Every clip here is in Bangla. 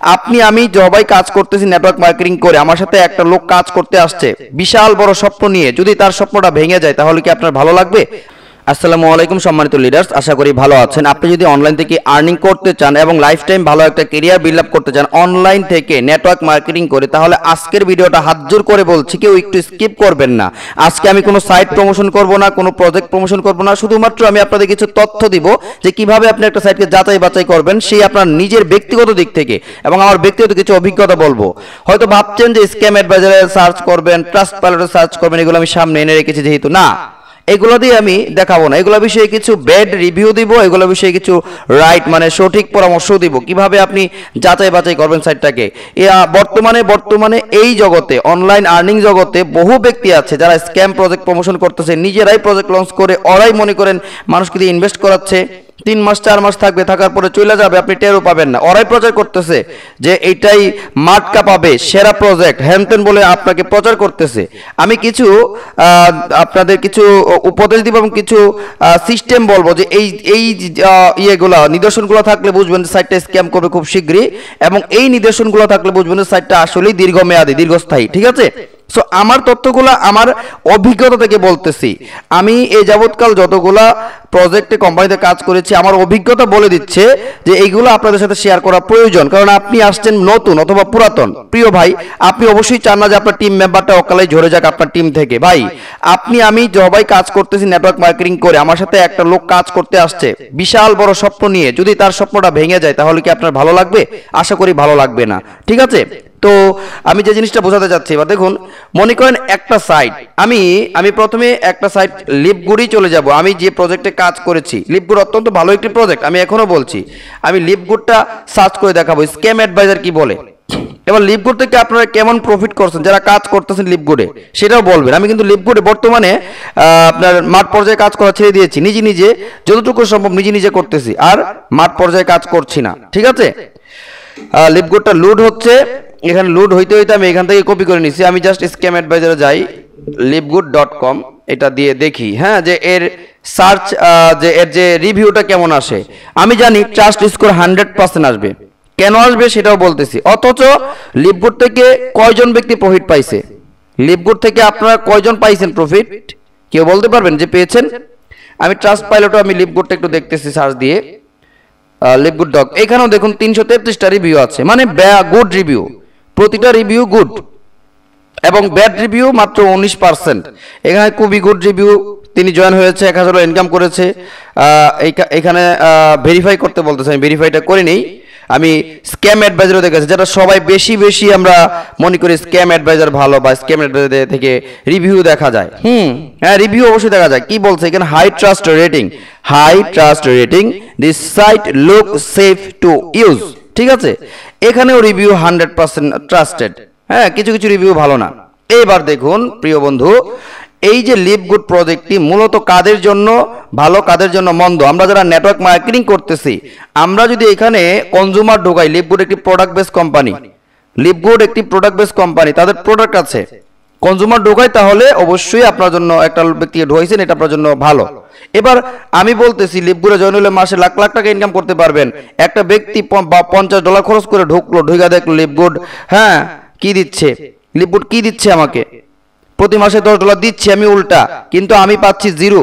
আপনি আমি সবাই কাজ করতেছি নেটওয়ার্ক মার্কেটিং করে, আমার সাথে একটা লোক কাজ করতে আসছে বিশাল বড় স্বপ্ন নিয়ে, যদি তার স্বপ্নটা ভেঙে যায় তাহলে কি আপনার ভালো লাগবে? আসসালামু আলাইকুম সম্মানিত লিডার্স, আশা করি ভালো আছেন। আপনি যদি অনলাইন থেকে আর্নিং করতে চান এবং লাইফ টাইম ভালো একটা ক্যারিয়ার বিল্ড আপ করতে চান অনলাইন থেকে নেটওয়ার্ক মার্কেটিং করে, তাহলে আজকের ভিডিওটা হাত জোর করে বলছি কেউ একটু স্কিপ করবেন না। আজকে আমি কোনো সাইট প্রমোশন করব না, কোনো প্রজেক্ট প্রমোশন করব না, শুধুমাত্র আমি আপনাদের কিছু তথ্য দিব যে কিভাবে আপনি একটা সাইটকে যাচাই বাছাই করবেন সেই আপনার নিজের ব্যক্তিগত দিক থেকে, এবং আমার ব্যক্তিগত কিছু অভিজ্ঞতা বলবো। হয়তো ভাবছেন যে স্ক্যাম অ্যাডভাইজারে সার্চ করবেন, ট্রাস্ট পাইলটে সার্চ করবেন, এগুলো আমি সামনে এনে রেখেছি, যেহেতু না এগুলো দিয়ে আমি দেখাবো না, এগুলো বিষয়ে কিছু ব্যাড রিভিউ দিব, এগুলো বিষয়ে কিছু রাইট মানে সঠিক পরামর্শ দিব কিভাবে আপনি যাচাই বাছাই করবেন সাইটটাকে। বর্তমানে এই জগতে অনলাইন আর্নিং জগতে বহু ব্যক্তি আছে যারা স্ক্যাম প্রজেক্ট প্রমোশন করতেছে, নিজেরাই প্রজেক্ট লঞ্চ করে ওরাই মনে করেন মানুষকে দিয়ে ইনভেস্ট করাচ্ছে, 3 মাস 4 মাস থাকবে, থাকার পরে চলে যাবে, আপনি টেরও পাবেন না। ওরাই প্রচার করতেছে যে এইটাই মাটকা পাবে, সেরা প্রজেক্ট হ্যানতেন বলে আপনাকে প্রচার করতেছে। আমি কিছু আপনাদের কিছু উপদেশ দিব এবং কিছু সিস্টেম বলবো যে এই ইয়েগুলা নিদর্শনগুলো থাকলে বুঝবেন যে সাইটটা স্ক্যাম করবে খুব শীঘ্রই, এবং এই নিদর্শনগুলো থাকলে বুঝবেন যে সাইটটা আসলেই দীর্ঘমেয়াদী দীর্ঘস্থায়ী। ঠিক আছে, সো আমার তথ্যগুলো আমার অভিজ্ঞতা থেকে বলতেছি। আমি এই যাবৎকাল যতগুলা প্রজেক্টে কোম্পানিতে কাজ করেছি আমার অভিজ্ঞতা বলে দিচ্ছে যে এইগুলো আপনাদের সাথে শেয়ার করা প্রয়োজন, কারণ আপনি আসছেন নতুন অথবা পুরাতন। প্রিয় ভাই, আপনি অবশ্যই চান না যে আপনার টিম মেম্বারটা অকালেই ঝরে যাক আপনার টিম থেকে। ভাই, আপনি আমি সবাই কাজ করতেছি নেটওয়ার্ক মার্কেটিং করে, আমার সাথে একটা লোক কাজ করতে আসছে বিশাল বড় স্বপ্ন নিয়ে, যদি তার স্বপ্নটা ভেঙে যায় তাহলে কি আপনার ভালো লাগবে? আশা করি ভালো লাগবে না। ঠিক আছে, তো আমি যে জিনিসটা বোঝাতে চাচ্ছি, এবার দেখুন, মনে করেন একটা সাইট, আমি প্রথমে একটা সাইট লিপগুডই চলে যাব। আমি যে প্রজেক্টে কাজ করেছি লিপগুড অত্যন্ত ভালো একটি প্রজেক্ট, আমি এখনো বলছি। আমি লিপগুডটা সার্চ করে দেখাবো স্ক্যাম অ্যাডভাইজার কি বলে। এবার লিপগুড থেকে আপনারা কেমন প্রফিট করছেন যারা কাজ করতেছেন লিপগুডে সেটাও বলবেন। আমি কিন্তু লিপগুডে বর্তমানে আপনার মাঠ পর্যায়ে কাজ করা ছেড়ে দিয়েছি, নিজে যতটুকু সম্ভব নিজে করতেছি, আর মাঠ পর্যায়ে কাজ করছি না। ঠিক আছে, লিপগুডটা লোড হচ্ছে, এখানে লোড হইতে আমি এখান থেকে কপি করে নিছি। আমি জাস্ট স্ক্যাম অ্যাডভাইজারে যাই, লিপগুড.com, এটা দিয়ে দেখি হ্যাঁ যে এর সার্চ যে এর যে রিভিউটা কেমন আসে। আমি জানি ট্রাস্ট স্কোর 100% আসবে, কেন আসবে সেটাও বলতেছি। অথচ লিপগুড থেকে কয়জন ব্যক্তি প্রফিট পাইছে? লিপগুড থেকে আপনারা কয়জন পাইছেন প্রফিট? কেউ বলতে পারবেন যে পেয়েছেন? আমি ট্রাস্ট পাইলটও আমি লিপগুডটা একটু দেখতেছি সার্চ দিয়ে, লিপগুড ডক, এখানেও দেখুন 333টা রিভিউ আছে, মানে গুড রিভিউ, প্রতিটা রিভিউ গুড, এবং ব্যাড রিভিউ মাত্র 19%। এখানে খুবই গুড রিভিউ, তিনি জয়েন হয়েছে, 1000 ইনকাম করেছে। এখানে ভেরিফাই করতে বলতেছে, আমি ভেরিফাইটা করে নেই। আমি স্ক্যাম অ্যাডভাইজারও দেখেছি, যেটা সবাই বেশি আমরা মনে করি স্ক্যাম অ্যাডভাইজার ভালো, বা স্ক্যাম অ্যাডভাইজার থেকে রিভিউ দেখা যায়। হ্যাঁ, রিভিউ অবশ্যই দেখা যায়। কি বলছে এখানে? High trust rating, this site look safe to use. ঠিক আছে, এখানেও রিভিউ 100% ট্রাস্টেড। হ্যাঁ, কিছু রিভিউ ভালো না। এবার দেখুন প্রিয় বন্ধু, এই যে লিপগুড প্রজেক্টটি মূলত কাদের জন্য ভালো কাদের জন্য মন্দ, আমরা যারা নেটওয়ার্ক মার্কেটিং করতেছি, আমরা যদি এখানে কনজিউমার ঢোকাই, লিপগুড একটি প্রোডাক্ট বেস কোম্পানি, তাদের প্রোডাক্ট আছে, কনজিউমার ঢোকাই, তাহলে অবশ্যই আপনার জন্য, একটা ব্যক্তি ঢোকাইছেন, এটা আপনার জন্য ভালো। এবার আমি বলতেছি লিপগুডে জয়েন হলে মাসে লাখ টাকা ইনকাম করতে পারবেন। একটা ব্যক্তি $50 খরচ করে ঢুকা দেখলো লিপগুড, হ্যাঁ কি দিচ্ছে, লিপগুড কি দিচ্ছে আমাকে? প্রতি মাসে $10 দিচ্ছি আমি উল্টা, কিন্তু আমি পাচ্ছি জিরো।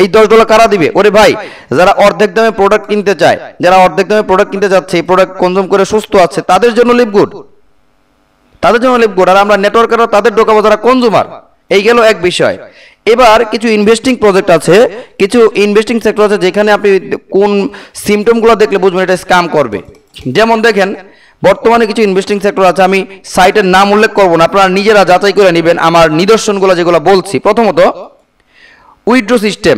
এই $10 কারা দিবে? ওরে ভাই, যারা অর্ধেক দামে প্রোডাক্ট কিনতে চায়, যারা অর্ধেক দামে প্রোডাক্ট কিনতে যাচ্ছে, এই প্রোডাক্ট কনজিউম করে সুস্থ আছে, তাদের জন্য লিপগুড। আর আমরা নেটওয়ার্কাররা তাদের ঢোকাবো যারা কনজিউমার। এই গেল এক বিষয়। এবার কিছু ইনভেস্টিং প্রজেক্ট আছে, কিছু ইনভেস্টিং সেক্টর আছে যেখানে আপনি কোন সিমটমগুলো দেখলে বুঝবেন এটা স্ক্যাম করবে। যেমন দেখেন, বর্তমানে কিছু ইনভেস্টিং সেক্টর আছে, আমি সাইটের নাম উল্লেখ করব না, আপনারা নিজেরা যাচাই করে নেবেন আমার নিদর্শনগুলো যেগুলো বলছি। প্রথমত, উইথড্র সিস্টেম।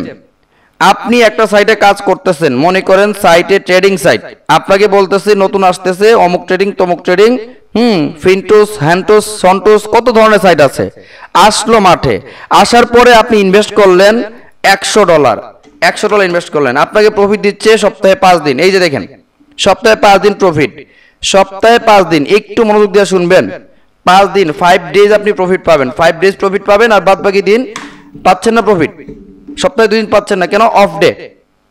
আপনি একটা সাইটে কাজ করতেছেন, মনে করেন সাইটে ট্রেডিং সাইট, আপনাকে বলতেছে নতুন আসতেছে অমুক ট্রেডিং তমুক ট্রেডিং, ফিনটোস, হ্যান্টোস, সন্টোস, কত ধরনের সাইট আছে। আসলো মাঠে, আসার পরে আপনি ইনভেস্ট করলেন $100 ইনভেস্ট করলেন, আপনাকে প্রফিট দিচ্ছে সপ্তাহে 5 দিন। এই যে দেখেন, সপ্তাহে 5 দিন প্রফিট, সপ্তাহে 5 দিন, একটু মনোযোগ দিয়ে শুনবেন। 5 দিন, 5 ডেজ আপনি প্রফিট পাবেন, 5 ডেজ প্রফিট পাবেন, আর বাদ বাকি দিন পাচ্ছেন না প্রফিট। সপ্তাহে 2 দিন পাচ্ছেন না, কেন? অফ ডে,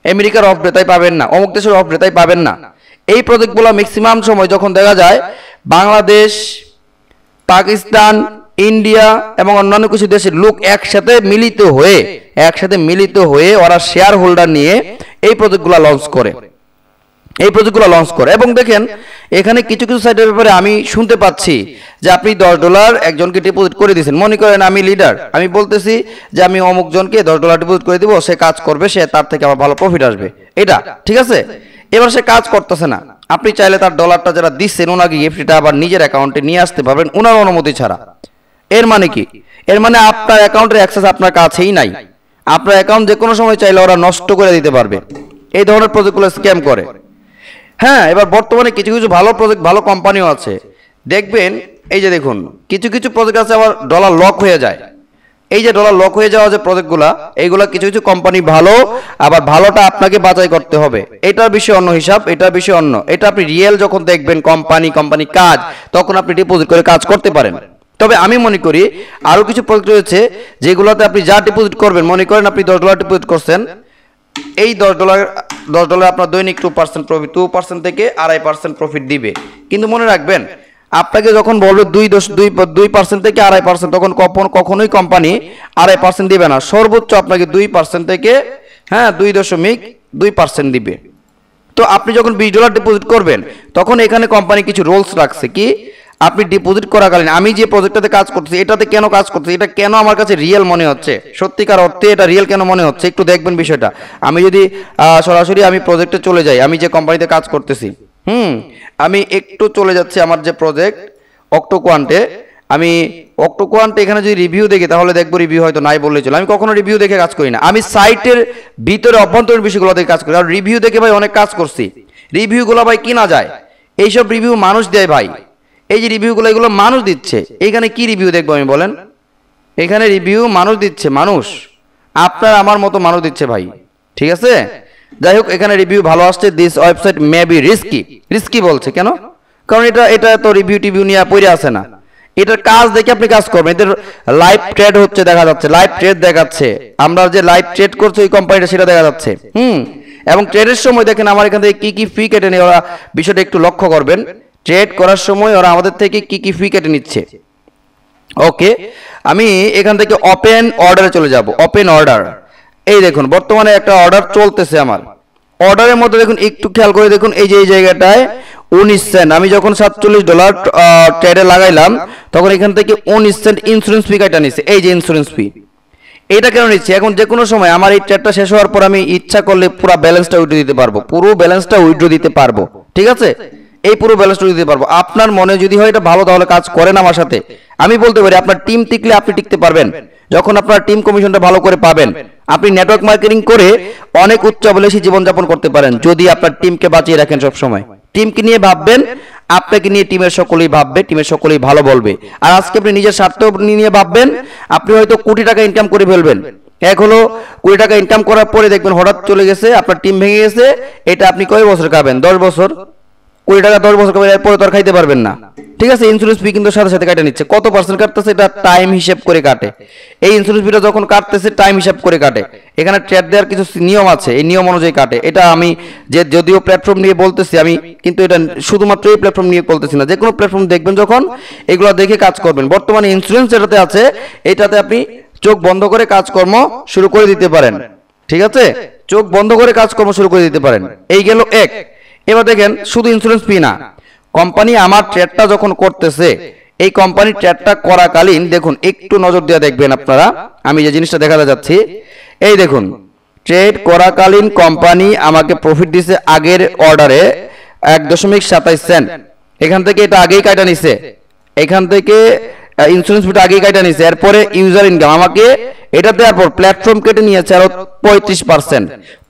আমেরিকার অফ ডে, তাই পাবেন না। অমুক দেশের অফ ডে, তাই পাবেন না। এই প্রজেক্টগুলো ম্যাক্সিমাম সময় যখন দেখা যায় বাংলাদেশ, পাকিস্তান, ইন্ডিয়া এবং অন্যান্য কিছু দেশের লোক একসাথে মিলিত হয়ে ওরা শেয়ার হোল্ডার নিয়ে এই প্রজেক্টগুলো লঞ্চ করে এবং দেখেন এখানে কিছু কিছু সাইটের ব্যাপারে আমি শুনতে পাচ্ছি যে আপনি $10 একজনকে ডিপোজিট করে দিয়েছেন। মনে করেন আমি লিডার, আমি বলতেছি যে আমি অমুক জনকে $10 ডিপোজিট করে দিব, সে কাজ করবে, সে তার থেকে আমার ভালো প্রফিট আসবে, এটা ঠিক আছে। এবার সে কাজ করতেছে না, আপনি চাইলে তার ডলারটা যারা দিচ্ছেন ওনাকে গিফটটা আবার নিজের অ্যাকাউন্টে নিয়ে আসতে পারবেন ওনার অনুমতি ছাড়া। এর মানে কি? এর মানে আপনার অ্যাকাউন্টের অ্যাক্সেস আপনার কাছেই নাই, আপনার অ্যাকাউন্ট যে কোনো সময় চাইলে ওরা নষ্ট করে দিতে পারবে। এই ধরনের প্রজেক্টগুলো স্ক্যাম করে। হ্যাঁ, এবার বর্তমানে কিছু কিছু ভালো প্রজেক্ট, ভালো কোম্পানিও আছে, দেখবেন এই যে দেখুন কিছু কিছু প্রজেক্ট আছে আবার ডলার লক হয়ে যায়। এই যে ডলার লক হয়ে যাওয়া যে প্রজেক্টগুলা, এইগুলা কিছু কিছু কোম্পানি ভালো, আবার ভালোটা আপনাকে বাছাই করতে হবে। এটার বিষয় অন্য হিসাব, এটার বিষয় অন্য। এটা আপনি রিয়েল যখন দেখবেন কোম্পানি কাজ, তখন আপনি ডিপোজিট করে কাজ করতে পারেন। তবে আমি মনে করি আরো কিছু প্রজেক্ট রয়েছে যেগুলোতে আপনি যা ডিপোজিট করবেন, মনে করেন আপনি $10 ডিপোজিট করছেন, এই $10 আপনার দৈনিক 2% প্রফিট, 2% থেকে 2.5% প্রফিট দিবে। কিন্তু মনে রাখবেন আপনাকে যখন বলবে 2% থেকে 2.5%, তখন কখনোই কোম্পানি 2.5% দিবে না, সর্বোচ্চ আপনাকে 2% থেকে 2.2% দিবে। তো আপনি যখন $20 ডিপোজিট করবেন, তখন এখানে কোম্পানি কিছু রুলস রাখছে কি, আপনি ডিপোজিট করাকালীন আমি যে প্রজেক্টটাতে কাজ করতেছি, এটাতে কেন কাজ করতেছি, এটা কেন আমার কাছে রিয়েল মনে হচ্ছে, সত্যিকার অর্থে এটা রিয়েল কেন মনে হচ্ছে, একটু দেখবেন বিষয়টা। আমি যদি সরাসরি আমি প্রজেক্টে চলে যাই, আমি যে কোম্পানিতে কাজ করতেছি, আমি একটু চলে যাচ্ছি আমার যে প্রজেক্ট অক্টোকোয়ান্টে, আমি অক্টোকোয়ান্টে এখানে যদি রিভিউ দেখি তাহলে দেখবো রিভিউ হয়তো নাই বললেই চলে। আমি কখনো রিভিউ দেখে কাজ করি না, আমি সাইটের ভিতরে অভ্যন্তরীণ বিষয়গুলো দেখে কাজ করি। আর রিভিউ দেখে ভাই অনেক কাজ করছি, রিভিউগুলো ভাই কিনা যায়, এইসব রিভিউ মানুষ দেয় ভাই। এই যে রিভিউগুলো, এগুলো মানুষ দিচ্ছে, এইখানে কি রিভিউ দেখবো আমি বলেন? এখানে রিভিউ মানুষ দিচ্ছে, মানুষ, আপনার আমার মতো মানুষ দিচ্ছে ভাই, ঠিক আছে। যাই হোক, এখানে রিভিউ ভালো আসছে। This website may be risky বলছে কেন? কারণ এটা তো রিভিউ নিয়ে পড়ে আছে না, এটার কাজ দেখে আপনি কাজ করবেন। এদের লাইভ ট্রেড হচ্ছে, দেখা যাচ্ছে লাইভ ট্রেড দেখাচ্ছে, আমরা যে লাইভ ট্রেড করছি ওই কোম্পানিটা সেটা দেখা যাচ্ছে। এবং ট্রেডের সময় দেখেন আমার এখান থেকে কি কি ফি কেটে নেই, ওরা বিষয়টা একটু লক্ষ্য করবেন। ট্রেড করার সময় ওরা আমাদের থেকে কি কি ফি কেটে নিচ্ছে। ওকে, আমি এখান থেকে ওপেন অর্ডারে চলে যাব। ওপেন অর্ডার, এই দেখুন বর্তমানে একটা অর্ডার চলতেছে আমার। অর্ডারের মধ্যে দেখুন, একটু খেয়াল করে দেখুন, এই যে এই জায়গাটায় 19 সেন্ট, আমি যখন $47 ট্রেডে লাগাইলাম তখন এখান থেকে 19 সেন্ট ইন্স্যুরেন্স ফি কাটা নিচ্ছে। এই যে ইন্স্যুরেন্স ফি, এটা কেন নিচ্ছে? এখন যে কোনো সময় আমার এই ট্রেডটা শেষ হওয়ার পর আমি ইচ্ছা করলে পুরো ব্যালেন্সটা উইথড্র দিতে পারবো, ঠিক আছে। এই পুরো ব্যালেন্সটা দিতে পারবো। আপনার মনে যদি হয় এটা ভালো, তাহলে কাজ করেন আমার সাথে। আমি বলতে পারি আপনার টিম টিকলে আপনি টিকতে পারবেন। যখন আপনার টিম কমিশনটা ভালো করে পাবেন, আপনি নেটওয়ার্ক মার্কেটিং করে অনেক উচ্চাভিলাষী জীবনযাপন করতে পারেন যদি আপনার টিমকে বাঁচিয়ে রাখেন। সব সময় টিমকে নিয়ে ভাববেন, আপনাকে নিয়ে টিমের সকলেই ভাববে, টিমের সকলেই ভালো বলবে। আর আজকে আপনি নিজের স্বার্থ নিয়ে ভাববেন, আপনি হয়তো কোটি টাকা ইনকাম করে ফেলবেন। এক হলো কোটি টাকা ইনকাম করার পরে দেখবেন হঠাৎ চলে গেছে, আপনার টিম ভেঙে গেছে। এটা আপনি কয় বছর খাবেন? 10 বছর। কোটি টাকা 10 বছর খাবেন, এরপরে তো আর খাইতে পারবেন না, ঠিক আছে। ইন্স্যুরেন্স ফি কিন্তু সাথে সাথে কাটে নিচ্ছে। কত পার্সেন্ট কাটতেছে? এটা টাইম হিসাব করে কাটে। এই ইন্স্যুরেন্স ফিটা যখন কাটতেছে টাইম হিসাব করে কাটে। এখানে ট্রেড দেওয়ার কিছু নিয়ম আছে, এই নিয়ম অনুযায়ী কাটে। এটা আমি যদিও প্ল্যাটফর্ম নিয়ে বলতেছি, আমি কিন্তু এটা শুধুমাত্র এই প্ল্যাটফর্ম নিয়ে বলতেছি না, যে কোনো প্ল্যাটফর্ম দেখবেন যখন, এগুলো দেখে কাজ করবেন। বর্তমানে ইন্স্যুরেন্স যেটাতে আছে, এটাতে আপনি চোখ বন্ধ করে কাজকর্ম শুরু করে দিতে পারেন, ঠিক আছে। চোখ বন্ধ করে কাজকর্ম শুরু করে দিতে পারেন। এই গেল এক। এবার দেখেন, শুধু ইন্স্যুরেন্স ফি না, কোম্পানি আমার ট্রেডটা যখন করতেছে, এই কোম্পানির ট্রেডটা করাকালীন দেখুন, একটু নজর দিয়ে দেখবেন আপনারা, আমি যে জিনিসটা দেখাতে যাচ্ছি, এই দেখুন, ট্রেড করাকালীন কোম্পানি আমাকে প্রফিট দিছে আগের অর্ডারে 1.27 সেন্ট। এখান থেকে এটা আগেই কাটা নিছে, এখান থেকে ইন্স্যুরেন্স ফিটা আগেই কাটা নিছে। এরপরে ইউজার ইনকাম আমাকে এটা দেওয়ার পর প্ল্যাটফর্ম কেটে নিয়েছে আরো 35%।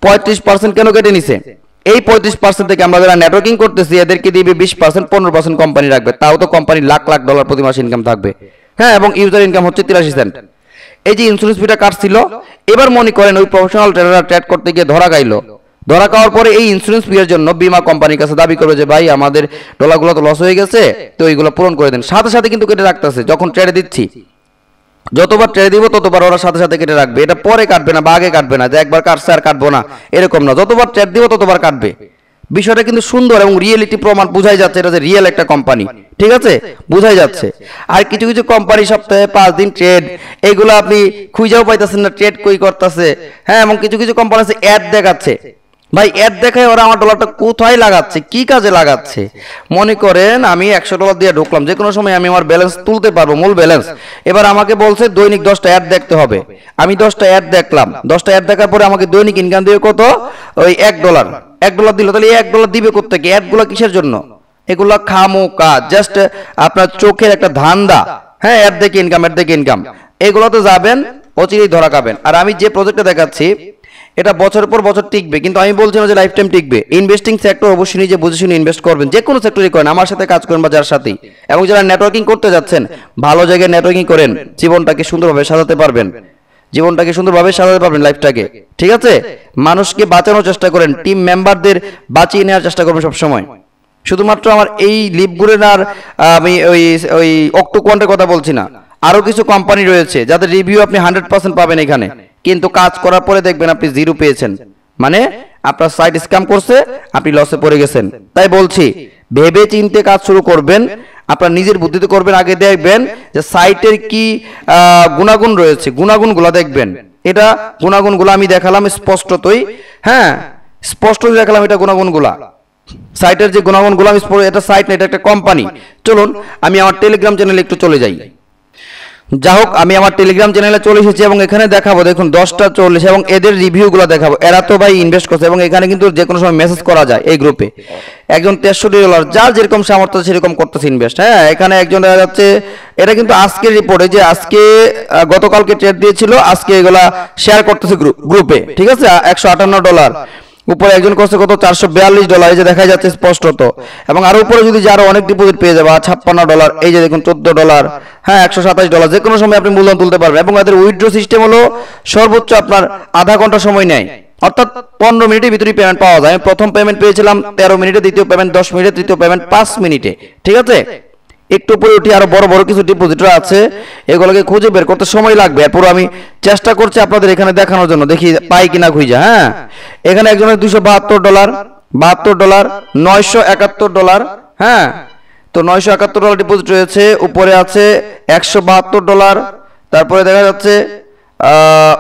35% কেন কেটে নিছে? এই 35% থেকে আমরা যারা নেটওয়ার্কিং করতেছি এদেরকে দিবে 20%, 15% কোম্পানি রাখবে। তাও তো কোম্পানির লাখ লাখ ডলার প্রতি মাসে ইনকাম থাকবে, হ্যাঁ। এবং ইউজার ইনকাম হচ্ছে 83 সেন্ট। এই যে ইন্স্যুরেন্স ফিটা কাটছিল, এবার মনে করেন ওই প্রফেশনাল ট্রেডাররা ট্রেড করতে গিয়ে ধরা খাইলো। ধরা খাওয়ার পরে এই ইন্স্যুরেন্স ফিয়ের জন্য বীমা কোম্পানির কাছে দাবি করবে যে ভাই আমাদের ডলারগুলো তো লস হয়ে গেছে, তো এইগুলো পূরণ করে দেন। সাথে সাথে কিন্তু কেটে রাখতেছে। যখন ট্রেডে দিচ্ছি, যতবার ট্রেড দিব ততবার ওরা সাথে সাথে কেটে রাখবে। এটা পরে কাটবে না বা আগে কাটবে না, যে একবার কাটছে আর কাটবো না, এরকম না। যতবার ট্রেড দিব ততবার কাটবে। বিষয়টা কিন্তু সুন্দর এবং রিয়েলিটি প্রমাণ বোঝাই যাচ্ছে এটা যে রিয়েল একটা কোম্পানি, ঠিক আছে, বোঝাই যাচ্ছে। আর কিছু কিছু কোম্পানি সপ্তাহে 5 দিন ট্রেড, এগুলো আপনি খুঁজেও পাইতেছেন না ট্রেড কই করতেছে। হ্যাঁ, এবং কিছু কিছু কোম্পানি আছে অ্যাড দেখাচ্ছে, ভাই অ্যাড দেখায় ওরা আমার ডলারটা কোথায় লাগাচ্ছে, কি কাজে লাগাচ্ছে। মনে করেন আমি $100 দিয়ে ঢুকলাম, যে কোনো সময় আমি আমার ব্যালেন্স তুলতে পারবো, মূল ব্যালেন্স। এবার আমাকে বলছে দৈনিক 10টা অ্যাড দেখতে হবে। আমি 10টা অ্যাড দেখলাম, 10টা অ্যাড দেখার পরে আমাকে দৈনিক ইনকাম দিবে কত, ওই $1। $1 দিল, তাহলে এই $1 দিবে কোত্থেকে? অ্যাডগুলো কিসের জন্য? এগুলা খামোকা, জাস্ট আপনার চোখের একটা ধান্দা। হ্যাঁ, অ্যাড দেখে ইনকাম, অ্যাড দেখে ইনকাম, এগুলোতে যাবেন, অচিরেই ধরা খাবেন। আর আমি যে প্রজেক্টটা দেখাচ্ছি এটা বছরের পর বছর টিকবে, কিন্তু আমি বলছি না যে লাইফ টাইম টিকবে। ইনভেস্টিং সেক্টর অবশ্যই নিজে বুঝে শুনে ইনভেস্ট করবেন, যে কোনো সেক্টরে করেন, আমার সাথে কাজ করেন বা যার সাথেই। এবং যারা নেটওয়ার্কিং করতে যাচ্ছেন, ভালো জায়গায় নেটওয়ার্কিং করেন, জীবনটাকে সুন্দরভাবে সাজাতে পারবেন, জীবনটাকে সুন্দরভাবে সাজাতে পারবেন, লাইফটাকে, ঠিক আছে। মানুষকে বাঁচানোর চেষ্টা করেন, টিম মেম্বারদের বাঁচিয়ে নেওয়ার চেষ্টা করবেন সবসময়। শুধুমাত্র আমার এই লিপগুরেন আর আমি ওই ওই অক্টোকোয়ান্টের কথা বলছি না, আরো কিছু কোম্পানি রয়েছে যাদের রিভিউ আপনি 100% পাবেন এখানে, কিন্তু কাজ করার পরে দেখবেন আপনি 0 পেয়েছেন, মানে আপনার সাইট স্ক্যাম করছে, আপনি লসে পড়ে গেছেন। তাই বলছি ভেবে চিন্তে কাজ শুরু করবেন, আপনার নিজের বুদ্ধিতে করবেন। আগে দেখবেন যে সাইটের কি গুণাগুণ রয়েছে, গুণাগুণগুলো দেখবেন। এটা গুণাগুণগুলো আমি দেখালাম স্পষ্টতই, হ্যাঁ স্পষ্টতই দেখালাম এটা গুণাগুণগুলা, সাইটের যে গুণাগুণগুলো আমি, এটা সাইট না, এটা একটা কোম্পানি। চলুন আমি আমার টেলিগ্রাম চ্যানেলে একটু চলে যাই। যা হোক, আমি আমার টেলিগ্রাম চ্যানেলে চলে এসেছি এবং এখানে দেখাবো, দেখুন 10:40 এবং এদের রিভিউগুলো দেখাবো। এরা তো ভাই ইনভেস্ট করছে এবং এখানে কিন্তু যে কোনো সময় মেসেজ করা যায় এই গ্রুপে। একজন $63, যার যেরকম সামর্থ্য সেরকম করতেছে ইনভেস্ট। হ্যাঁ, এখানে একজন দেখা যাচ্ছে, এটা কিন্তু আজকের রিপোর্টে যে আজকে গতকালকে ট্রেড দিয়েছিল, আজকে এগুলা শেয়ার করতেছে গ্রুপে, ঠিক আছে। $158 উপরে একজন করছে কত, $442, এই যে দেখা যাচ্ছে স্পষ্টত। এবং আরো উপরে যদি যারা অনেক ডিপোজিট পেয়ে যাবে, $56, এই যে দেখুন $14, হ্যাঁ $127, যে কোনো সময় আপনি মূলধন তুলতে পারবেন। এবং এদের উইথড্র সিস্টেম হলো সর্বোচ্চ আপনার আধা ঘন্টা সময় নেয়, অর্থাৎ 15 মিনিটের ভিতরেই পেমেন্ট পাওয়া যায়। আমি প্রথম পেমেন্ট পেয়েছিলাম 13 মিনিটে, দ্বিতীয় পেমেন্ট 10 মিনিটে, তৃতীয় পেমেন্ট 5 মিনিটে, ঠিক আছে। একটু উপরে উঠি, আরো বড় বড় কিছু ডিপোজিটর আছে, এগুলোকে খুঁজে বের করতে সময় লাগবে। এরপর আমি চেষ্টা করছি আপনাদের এখানে দেখানোর জন্য, দেখি পাই কিনা খুঁজে। হ্যাঁ, এখানে একজনের $272, $72, $971, হ্যাঁ, তো $971 ডিপোজিট রয়েছে। উপরে আছে $172, তারপরে দেখা যাচ্ছে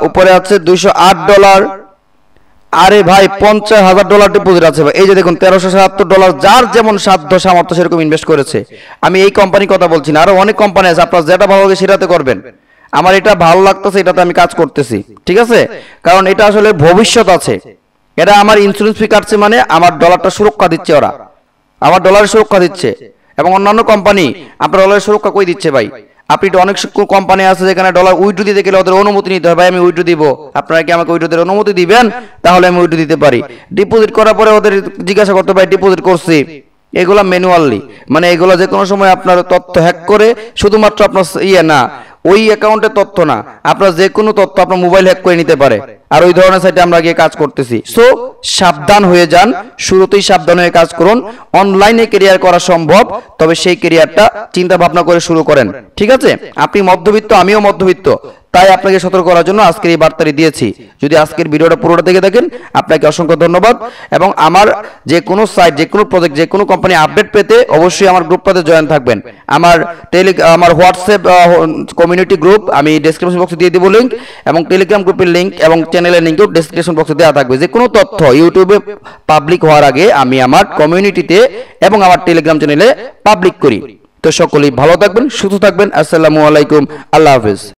উপরে আছে $208। আরে ভাই $50,000 ডিপোজিট আছে ভাই। এই যে দেখুন $1377, যার যেমন সাধ্য সামর্থ্য সেরকম ইনভেস্ট করেছে। আমি এই কোম্পানির কথা বলছি না, আরো অনেক কোম্পানি আছে, আপনার যেটা ভালো লাগে সেটাতে করবেন। আমার এটা ভালো লাগতেছে, এটাতে আমি কাজ করতেছি, ঠিক আছে। কারণ এটা আসলে ভবিষ্যৎ আছে, এটা আমার ইন্স্যুরেন্স ফি কাটছে, মানে আমার ডলারটা সুরক্ষা দিচ্ছে, ওরা আমার ডলারের সুরক্ষা দিচ্ছে। এবং অন্যান্য কোম্পানি আপনার ডলারের সুরক্ষা কই দিচ্ছে ভাই? আপনি তো অনেক কোম্পানি আছে যেখানে ডলার উইথড্র দিতে গেলে ওদের অনুমতি নিতে হয়, ভাই আমি উইথড্র দিব, আপনারা কি আমাকে উইথড্র দেওয়ার অনুমতি দিবেন, তাহলে আমি উইথড্র দিতে পারি। ডিপোজিট করার পরে ওদের জিজ্ঞাসা করতে পারি ডিপোজিট করছি, এগুলা ম্যানুয়ালি, মানে এগুলা যে কোনো সময় আপনার তথ্য হ্যাক করে, শুধুমাত্র আপনার ইয়ে না, ওই অ্যাকাউন্টের তথ্য না, আপনার যে কোনো তথ্য আপনার মোবাইল হ্যাক করে নিতে পারে। আর ওই ধরনের সাইটে আমরা গিয়ে কাজ করতেছি। সো সাবধান হয়ে যান, শুরুতেই সাবধান হয়ে কাজ করুন। অনলাইনে ক্যারিয়ার করা সম্ভব, তবে সেই ক্যারিয়ারটা চিন্তা ভাবনা করে শুরু করেন, ঠিক আছে। আপনি মধ্যবিত্ত, আমিও মধ্যবিত্ত, তাই আপনাকে সতর্ক করার জন্য আজকের এই বার্তাটি দিয়েছি। যদি আজকের ভিডিওটা পুরোটা দেখে থাকেন, আপনাকে অসংখ্য ধন্যবাদ। এবং আমার যে কোনো সাইট, যে কোনো প্রজেক্ট, যে কোনো কোম্পানি আপডেট পেতে অবশ্যই আমার গ্রুপটাতে জয়েন থাকবেন। আমার হোয়াটসঅ্যাপ কমিউনিটি গ্রুপ আমি ডেসক্রিপশন বক্সে দিয়ে দিব লিংক, এবং টেলিগ্রাম গ্রুপের লিংক এবং চ্যানেলের লিংকও ডেসক্রিপশন বক্সে দেওয়া থাকবে। যে কোনো তথ্য ইউটিউবে পাবলিক হওয়ার আগে আমি আমার কমিউনিটিতে এবং আমার টেলিগ্রাম চ্যানেলে পাবলিক করি। তো সকলেই ভালো থাকবেন, সুস্থ থাকবেন। আসসালামু আলাইকুম, আল্লাহ হাফেজ।